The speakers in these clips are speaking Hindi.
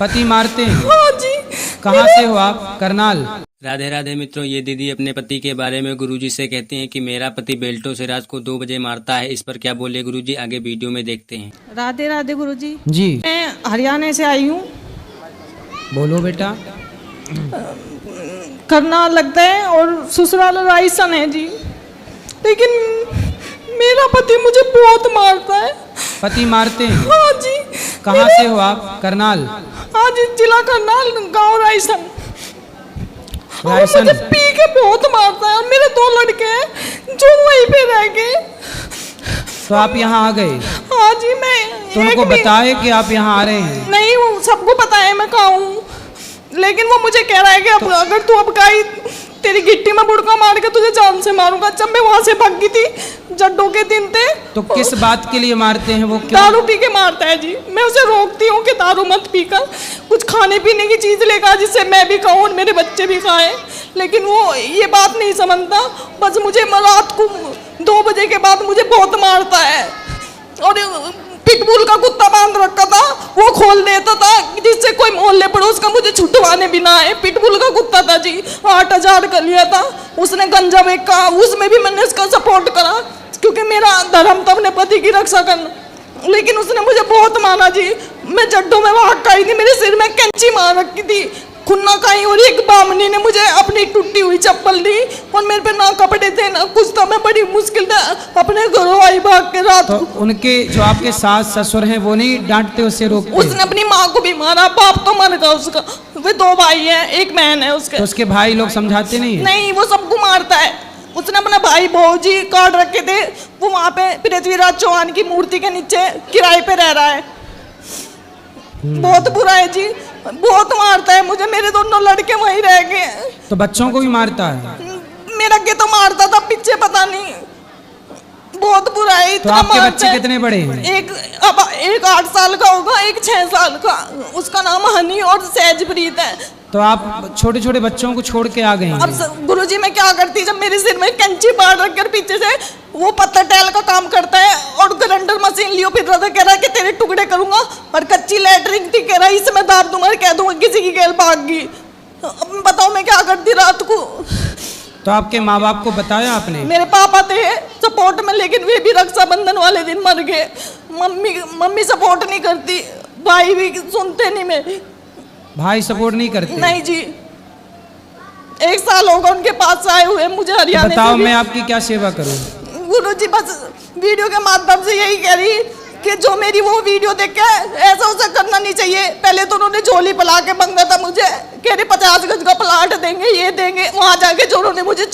पति मारते हैं? हाँ जी। कहाँ से हो आप? करनाल। राधे राधे मित्रों, ये दीदी अपने पति के बारे में गुरुजी से कहती हैं कि मेरा पति बेल्टों से रात को 2 बजे मारता है। इस पर क्या बोले गुरुजी, आगे वीडियो में देखते हैं। राधे राधे गुरुजी। जी मैं हरियाणा से आई हूँ। बोलो बेटा। करनाल लगता है और ससुराल रायसन है जी। लेकिन मेरा पति मुझे बहुत मारता है। पति मारते हैं? हाँ जी। कहाँ से हो आप? करनाल। हाँ जी, जिला करनाल, गांव रायसन। रायसन। मुझे पी के बहुत मारता है और मेरे 2 लड़के हैं जो वहीं पे रह गए। तो आप यहाँ आ गए? हाँ जी। मैं तो उनको बताए कि आप यहाँ आ रहे हैं? नहीं, वो सबको पता है मैं कहाँ हूँ, लेकिन वो मुझे कह रहा है कि अब अगर तू अब गई तेरी गिट्टी में बुड़का मार के तुझे जान से मारूंगा। जब मैं वहां से भागी थी, जड्डों के दिन थे। तो किस बात के लिए मारते हैं वो? क्यों? दारू पी के मारता है जी। मैं उसे रोकती हूँ कि दारू मत पीकर कुछ खाने पीने की चीज लेकर जिससे मैं भी खाऊं और मेरे बच्चे भी खाएं, लेकिन वो ये बात नहीं समझता। बस मुझे रात को 2 बजे के बाद मुझे बहुत मारता है और पिटबुल का कुत्ता बांध रखा था, वो खोल देता था जिससे कोई मोहल्ले पड़ोस का मुझे छुटवाने भी ना आए। पिटबुल का कुत्ता था जी, 8,000 का लिया था उसने। गंजा बेचा, उसमें भी मैंने उसका सपोर्ट करा क्योंकि मेरा धर्म तो अपने पति की रक्षा करना। लेकिन उसने मुझे बहुत मारा जी। मैं जड्डों में भाग गई थी, मेरे सिर में कैंची मार रखी थी, खुन्ना खाई, और एक बामनी ने मुझे अपनी टूटी हुई चप्पल दी और मेरे पे ना कपड़े थे ना कुछ था। मैं बड़ी मुश्किल से अपने घरों आई भाग के रात तो उनके जो आपके सास ससुर हैं वो नहीं डांटते, उससे रोकते? उसने अपनी माँ को भी मारा, बाप तो मर गया उसका। वे 2 भाई हैं, एक बहन है उसके। तो उसके भाई लोग समझाते नहीं है? नहीं, वो सबको मारता है। उसने अपना भाई भौजी काट रखे थे। वो वहाँ पे पृथ्वीराज चौहान की मूर्ति के नीचे किराए पे रह रहा है। बहुत बुरा है जी, बहुत मारता है मुझे। मेरे 2 लड़के वहीं रह गए। तो बच्चों को भी मारता है? मेरा के तो मारता था पीछे, पता नहीं, बहुत बुरा है। तो आपके बच्चे कितने बड़े हैं? एक 8 साल का होगा, एक 6 साल का। उसका नाम हनी और सहजप्रीत है। तो आप छोटे छोटे बच्चों को छोड़ के आ गए हैं? अब गुरुजी मैं क्या करती, जब मेरे सिर में कैंची बाढ़ रखकर पीछे से वो पत्थर टैल का काम करता है और ग्राइंडर मशीन लियो, फिर रहा कह रहा है कि तेरे टुकड़े करूंगा, और कच्ची लैटरिन थी, कह रहा है इसमें दाब दूंगा, कह दूंगा किसी की गैल भाग गई। अब बताओ मैं क्या करती रात को। तो आपके माँ बाप को बताया आपने? मेरे पापा थे सपोर्ट में, लेकिन वे भी रक्षाबंधन वाले दिन मर गए। मम्मी सपोर्ट नहीं करती, भाई भी सुनते नहीं मेरी। भाई सपोर्ट नहीं करते? नहीं जी, 1 साल होगा उनके पास आए हुए मुझे हरियाणा। बताओ मैं आपकी क्या सेवा करूं? गुरुजी बस वीडियो के माध्यम से यही कह रही कि जो मेरी वो वीडियो देख के ऐसा उसे करना नहीं चाहिए। पहले तो उन्होंने झोली पला के मांगा था मुझे, कह रहे 50 गज का प्लाट देंगे, ये देंगे। वहां जाके जो उन्होंने मुझे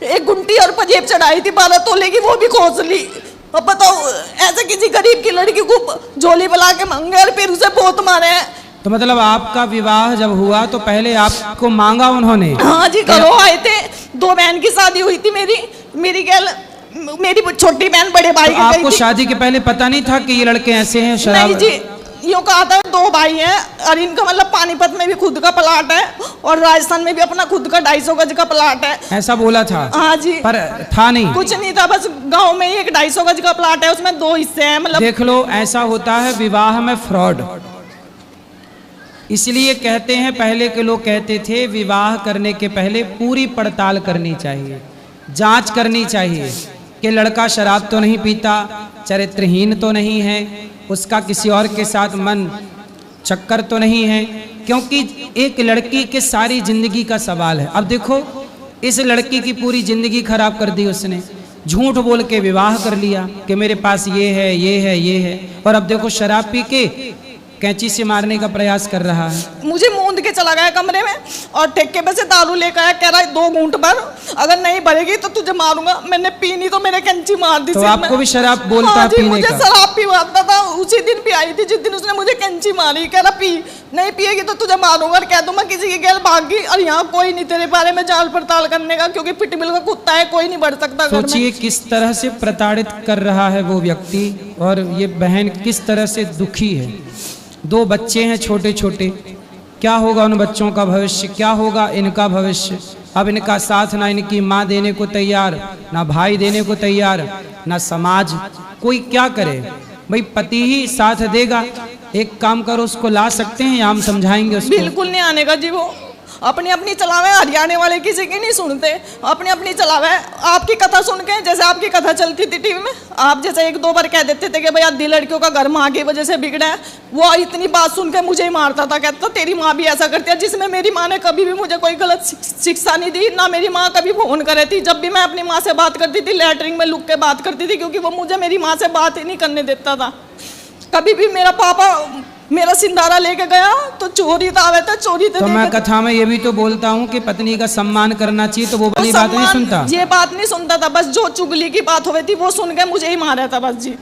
एक गुंटी और पंजेब चढ़ाई थी 12 तोले की, वो भी खोस ली। अब बताओ, ऐसे किसी गरीब की लड़की को झोली पला के मांगे और फिर उसे बहुत मारे हैं। तो मतलब आपका विवाह जब हुआ तो पहले आपको मांगा उन्होंने? हाँ जी, घरों आए थे। 2 बहन की शादी हुई थी मेरी गैल, मेरी छोटी बहन बड़े भाई तो आपको शादी के पहले पता नहीं था कि ये लड़के ऐसे हैं? शराब? नहीं जी, यूँ कहा था 2 भाई हैं और इनका मतलब पानीपत में भी खुद का प्लाट है और राजस्थान में भी अपना खुद का 250 गज का प्लाट है। ऐसा बोला था? हाँ जी। पर था नहीं? कुछ नहीं था, बस गांव में ही एक 250 गज का प्लाट है, उसमें 2 हिस्से हैं। मतलब देख लो, ऐसा होता है विवाह में फ्रॉड। इसलिए कहते हैं, पहले के लोग कहते थे विवाह करने के पहले पूरी पड़ताल करनी चाहिए, जांच करनी चाहिए कि लड़का शराब तो नहीं पीता, चरित्रहीन तो नहीं है, उसका किसी और के साथ मन चक्कर तो नहीं है, क्योंकि एक लड़की के सारी जिंदगी का सवाल है। अब देखो, इस लड़की की पूरी जिंदगी खराब कर दी उसने। झूठ बोल के विवाह कर लिया कि मेरे पास ये है, ये है, ये है, और अब देखो शराब पी के कैंची से मारने का प्रयास कर रहा है। मुझे मूंद के चला गया कमरे में और ठेके पे से दारू लेकर आया, कह रहा है 2 घूंट भर, अगर नहीं भरेगी तो तुझे मारूंगा। मैंने पीनी तो मेरे कैंची मार दी। तो आपको भी शराब बोलता? हाँ जी, पीने मुझे का? शराब पीवाता था। उसी दिन भी आई थी जिस दिन उसने मुझे कैंची मारी, कह रहा पी, नहीं पिएगी तो तुझे मारूंगा और कह दूंगा किसी की गैल भाग गई। और यहाँ कोई नहीं तेरे बारे में जांच पड़ताल करने का, क्योंकि पिटबिल का कुत्ता है, कोई नहीं बढ़ सकता। सोचिए किस तरह से प्रताड़ित कर रहा है वो व्यक्ति, और ये बहन किस तरह से दुखी है। 2 बच्चे हैं छोटे छोटे, क्या होगा उन बच्चों का भविष्य, क्या होगा इनका भविष्य। अब इनका साथ ना इनकी माँ देने को तैयार, ना भाई देने को तैयार, ना समाज, कोई क्या करे। भाई पति ही साथ देगा, एक काम करो, उसको ला सकते हैं या हम समझाएंगे उसको? बिल्कुल नहीं आने का जी, वो अपनी अपनी चलावे, हरियाणा वाले किसी की नहीं सुनते, अपनी अपनी चलावे। आपकी कथा सुन के, जैसे आपकी कथा चलती थी टीवी में, आप जैसे एक दो बार कह देते थे कि भैया दी लड़कियों का घर माँ की वजह से बिगड़ा है, वो इतनी बात सुन के मुझे ही मारता था, कहता तेरी माँ भी ऐसा करती है, जिसमें मेरी माँ ने कभी भी मुझे कोई गलत शिक्षा नहीं दी, ना मेरी माँ कभी फोन करे थी। जब भी मैं अपनी माँ से बात करती थी, लैटरिन में लुक के बात करती थी, क्योंकि वो मुझे मेरी माँ से बात ही नहीं करने देता था। कभी भी मेरा पापा मेरा सिंधारा लेके गया तो चोरी था, आवे था चोरी तो मैं कथा में ये भी तो बोलता हूँ कि पत्नी का सम्मान करना चाहिए, तो वो वाली बात नहीं सुनता। ये बात नहीं सुनता था, बस जो चुगली की बात हो रही थी वो सुन के मुझे ही मारा था बस जी।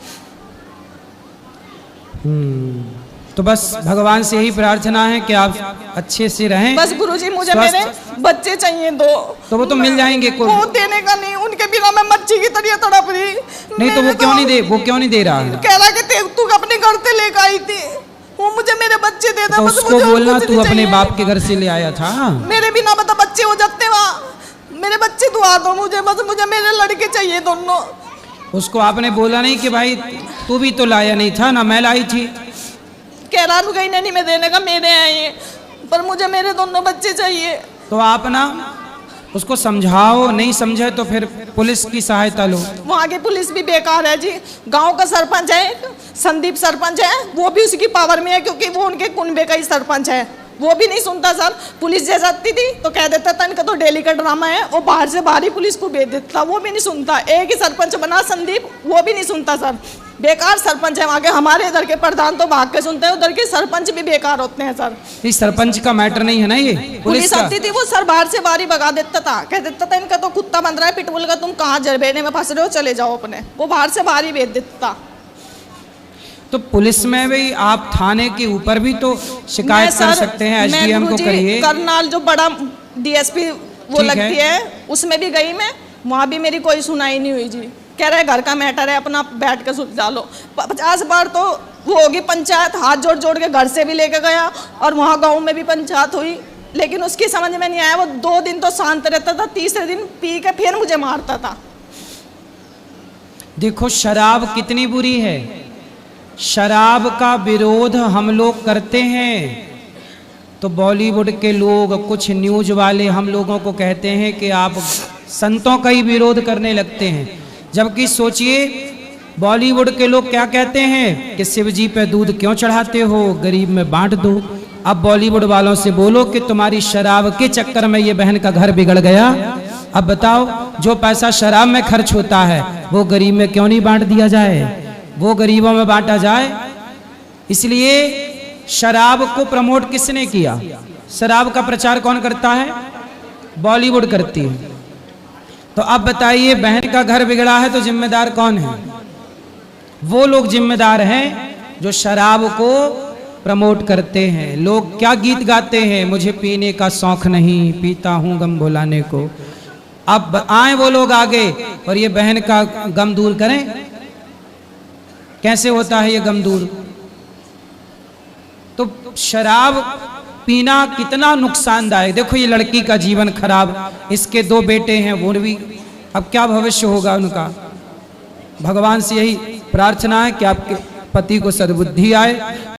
तो बस भगवान से यही प्रार्थना है कि आप अच्छे से रहें। बस गुरुजी मुझे मेरे बच्चे चाहिए दो। तो वो तो मिल जाएंगे, वो देने का नहीं, उनके बिना मैं मच्छी की तरह तड़प रही। नहीं तो वो क्यों नहीं दे, वो क्यों नहीं दे रहा है? कह रहा कि तू अपने घर से लेकर आई थी, वो मुझे मेरे बच्चे दे दे। तो उसको बोलना तू अपने बाप के घर से ले आया था। मेरे बिना बता बच्चे हो जाते वहाँ, मेरे बच्चे दुआ दो मुझे, बस मुझे मेरे लड़के चाहिए दोनों। उसको आपने बोला नहीं कि भाई तू भी तो लाया नहीं था ना, मैं लाई थी? कह रहा कहीं नहीं मैं देने का, मेरे हैं ये, पर मुझे मेरे दोनों बच्चे चाहिए। तो आप ना उसको समझाओ, नहीं समझे तो फिर पुलिस की सहायता लो। वहाँ की पुलिस भी बेकार है जी। गांव का सरपंच है, संदीप सरपंच है, वो भी उसकी पावर में है, क्योंकि वो उनके कुनबे का ही सरपंच है। वो भी नहीं सुनता सर। पुलिस जैसा आती थी तो कह देता था इनका तो डेली का ड्रामा है, वो बाहर से बाहर ही पुलिस को भेज देता, वो भी नहीं सुनता। एक ही सरपंच बना संदीप, वो भी नहीं सुनता सर। बेकार सरपंच है वहाँ के। हमारे इधर के प्रधान तो भाग के सुनते हैं, उधर के सरपंच भी बेकार होते हैं सर। इस सरपंच का मैटर नहीं है ना ये, पुलिस आती थी, वो सर बाहर से बाहर ही भगा देता था, कह देता था इनका तो कुत्ता बन रहा है पिटबुल का, तुम कहाँ जरबेने में फंस रहे हो, चले जाओ अपने। वो बाहर से बाहर ही भेज देता। तो पुलिस में भी आप थाने के ऊपर भी तो शिकायत कर सकते हैं, एसडीएम को करिए। करनाल जो बड़ा डीएसपी वो लगती है, उसमें भी गई मैं, वहाँ भी मेरी कोई सुनाई नहीं हुई जी। कह रहे घर का मैटर है, अपना बैठ के सुलझा लो। 50 बार तो वो होगी पंचायत, हाथ जोड़ जोड़ के घर से भी लेके गया, और वहाँ गाँव में भी पंचायत हुई, लेकिन उसकी समझ में नहीं आया। वो 2 दिन तो शांत रहता था, तीसरे दिन पी के फिर मुझे मारता था। देखो शराब कितनी बुरी है। शराब का विरोध हम लोग करते हैं तो बॉलीवुड के लोग, कुछ न्यूज वाले हम लोगों को कहते हैं कि आप संतों का ही विरोध करने लगते हैं। जबकि सोचिए बॉलीवुड के लोग क्या कहते हैं कि शिव जी पे दूध क्यों चढ़ाते हो, गरीब में बांट दो। अब बॉलीवुड वालों से बोलो कि तुम्हारी शराब के चक्कर में ये बहन का घर बिगड़ गया। अब बताओ, जो पैसा शराब में खर्च होता है वो गरीब में क्यों नहीं बांट दिया जाए, वो गरीबों में बांटा जाए। इसलिए शराब को प्रमोट किसने किया? शराब का प्रचार कौन करता है? बॉलीवुड करती है। तो अब बताइए, बहन का घर बिगड़ा है तो जिम्मेदार कौन है? वो लोग जिम्मेदार हैं जो शराब को प्रमोट करते हैं। लोग क्या गीत गाते हैं, मुझे पीने का शौक नहीं, पीता हूं गम भुलाने को। अब आए वो लोग आगे और ये बहन का गम दूर करें। कैसे होता है ये गम दूर? तो शराब पीना कितना नुकसानदायक। देखो ये लड़की का जीवन खराब, इसके 2 बेटे हैं, वो भी अब क्या भविष्य होगा उनका। भगवान से यही प्रार्थना है कि आपके पति को सद्बुद्धि आए।